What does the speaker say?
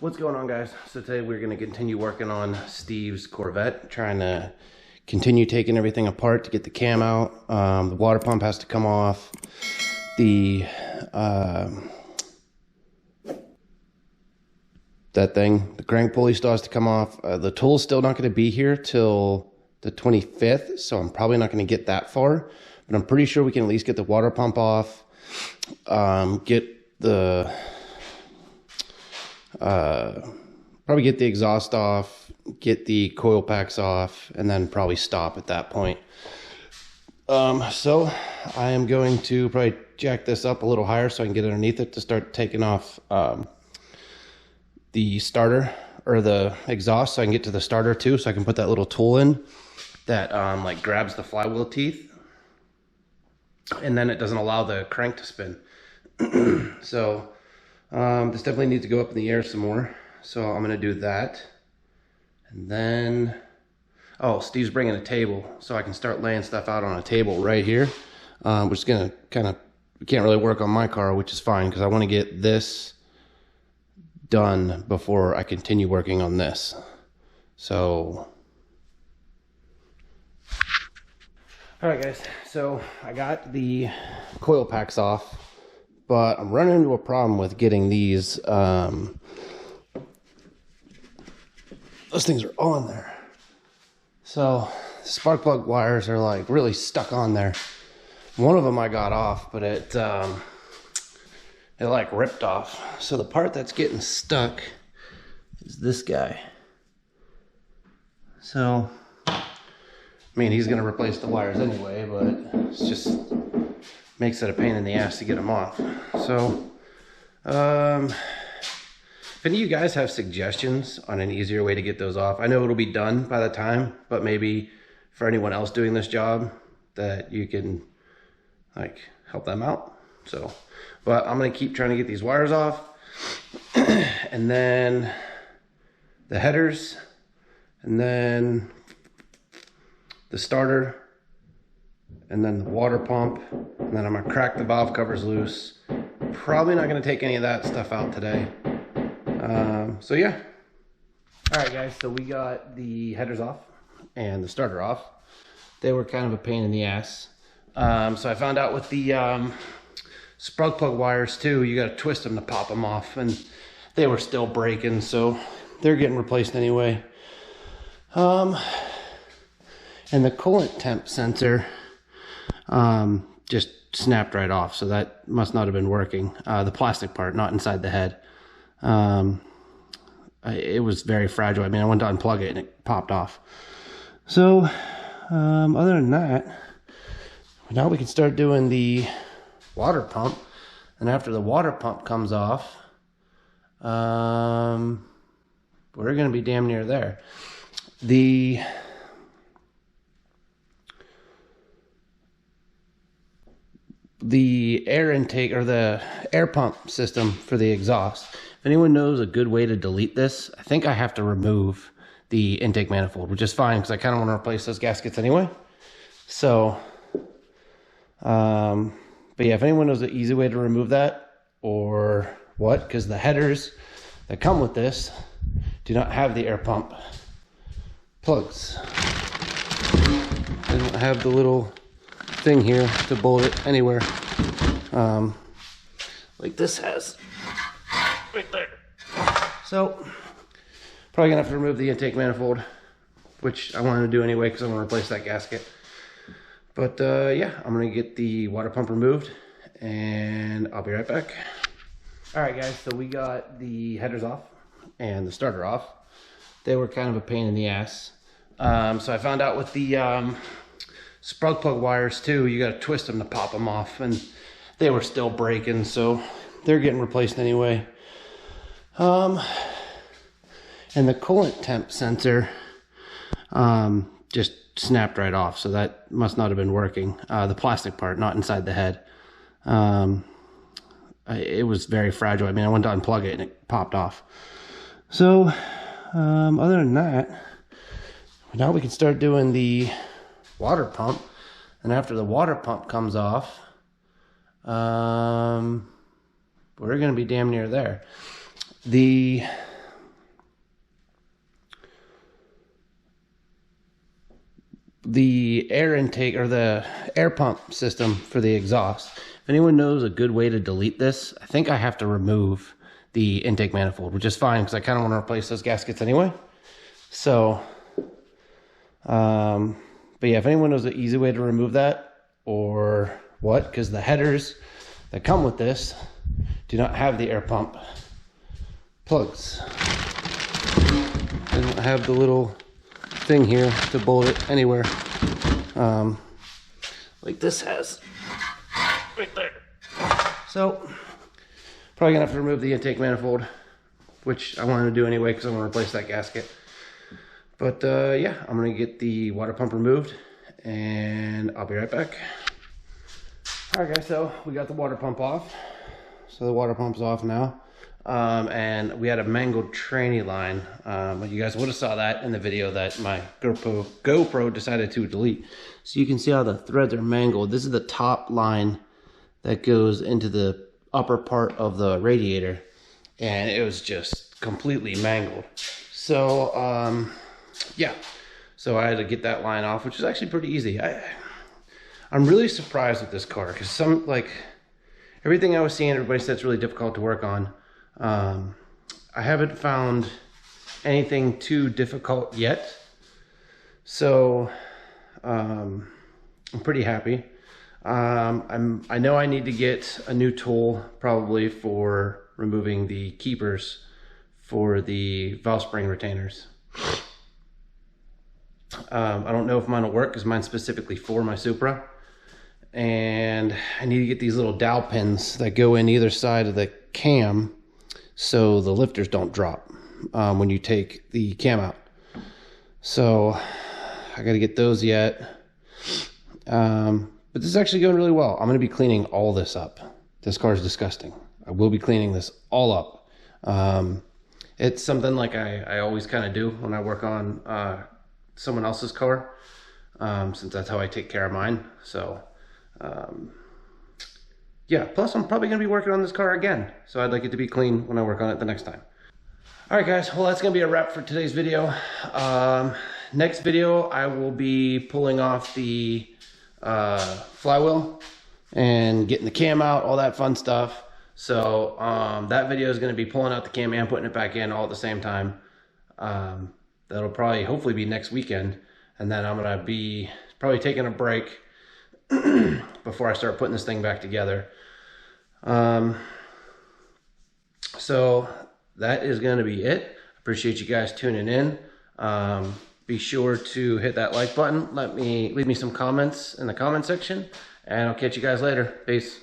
What's going on, guys? So today we're going to continue working on Steve's Corvette, trying to continue taking everything apart to get the cam out. The water pump has to come off. The crank pulley still has to come off. The tool's still not going to be here till the 25th, so I'm probably not going to get that far, but I'm pretty sure we can at least get the water pump off, probably get the exhaust off, get the coil packs off, and then probably stop at that point. So I am going to probably jack this up a little higher so I can get underneath it to start taking off the starter or the exhaust, so I can get to the starter too, so I can put that little tool in that like grabs the flywheel teeth, and then it doesn't allow the crank to spin. So this definitely needs to go up in the air some more, so I'm gonna do that. And then, oh, Steve's bringing a table, so I can start laying stuff out on a table right here, which is gonna can't really work on my car, which is fine because I want to get this done before I continue working on this. So all right, guys, so I got the coil packs off, but I'm running into a problem with getting these those things are on there. So spark plug wires are like really stuck on there. One of them I got off, but it like ripped off. So the part that's getting stuck is this guy. So I mean, he's gonna replace the wires anyway, but it's just makes it a pain in the ass to get them off. So if any of you guys have suggestions on an easier way to get those off, I know it'll be done by the time, but maybe for anyone else doing this job that you can like help them out. So, but I'm gonna keep trying to get these wires off, and then the headers, and then the starter, and then the water pump, and then I'm gonna crack the valve covers loose. Probably not gonna take any of that stuff out today. So yeah. All right, guys, so we got the headers off and the starter off. They were kind of a pain in the ass. So I found out with the spark plug wires too, you gotta twist them to pop them off, and they were still breaking, so they're getting replaced anyway. And the coolant temp sensor just snapped right off, so that must not have been working. The plastic part, not inside the head. It was very fragile. I mean, I went to unplug it and it popped off. So other than that, now we can start doing the water pump, and after the water pump comes off, we're gonna be damn near there. The air intake, or the air pump system for the exhaust, if anyone knows a good way to delete this, I think I have to remove the intake manifold, which is fine because I kind of want to replace those gaskets anyway. So but yeah, if anyone knows an easy way to remove that or what, because the headers that come with this do not have the air pump plugs. They don't have the little thing here to bolt it anywhere, like this has right there. So probably gonna have to remove the intake manifold, which I wanted to do anyway because I want to replace that gasket. But yeah, I'm gonna get the water pump removed and I'll be right back. All right, guys, so we got the headers off and the starter off. They were kind of a pain in the ass. So I found out with the spark plug wires too, you got to twist them to pop them off, and they were still breaking, so they're getting replaced anyway. And the coolant temp sensor just snapped right off, so that must not have been working. The plastic part, not inside the head. It was very fragile. I mean, I went to unplug it and it popped off. So other than that, now we can start doing the water pump, and after the water pump comes off, we're gonna be damn near there. The the air intake or the air pump system for the exhaust. If anyone knows a good way to delete this, I think I have to remove the intake manifold, which is fine because I kind of want to replace those gaskets anyway. So, but yeah, if anyone knows an easy way to remove that or what, because the headers that come with this do not have the air pump plugs. They don't have the little thing here to bolt it anywhere, like this has right there. So probably gonna have to remove the intake manifold, which I wanted to do anyway because I want to replace that gasket. But yeah, I'm gonna get the water pump removed and I'll be right back. All right guys, so we got the water pump off. So the water pump's off now. And we had a mangled tranny line. You guys would have saw that in the video that my GoPro decided to delete. So you can see how the threads are mangled. This is the top line that goes into the upper part of the radiator, and it was just completely mangled. So yeah, so I had to get that line off, which is actually pretty easy. I'm really surprised with this car because everything I was seeing, everybody said it's really difficult to work on. I haven't found anything too difficult yet, so I'm pretty happy. I know I need to get a new tool probably for removing the keepers for the valve spring retainers. I don't know if mine will work because mine's specifically for my Supra, and I need to get these little dowel pins that go in either side of the cam so the lifters don't drop when you take the cam out. So I got to get those yet. But this is actually going really well. I'm going to be cleaning all this up. This car is disgusting. I will be cleaning this all up. It's something like I always kind of do when I work on someone else's car, since that's how I take care of mine. So yeah, plus I'm probably gonna be working on this car again, so I'd like it to be clean when I work on it the next time. All right guys, well that's gonna be a wrap for today's video. Next video I will be pulling off the flywheel and getting the cam out, all that fun stuff. So that video is gonna be pulling out the cam and putting it back in all at the same time. That'll probably hopefully be next weekend, and then I'm gonna be probably taking a break before I start putting this thing back together. So that is going to be it. Appreciate you guys tuning in. Be sure to hit that like button. Leave me some comments in the comment section, and I'll catch you guys later. Peace.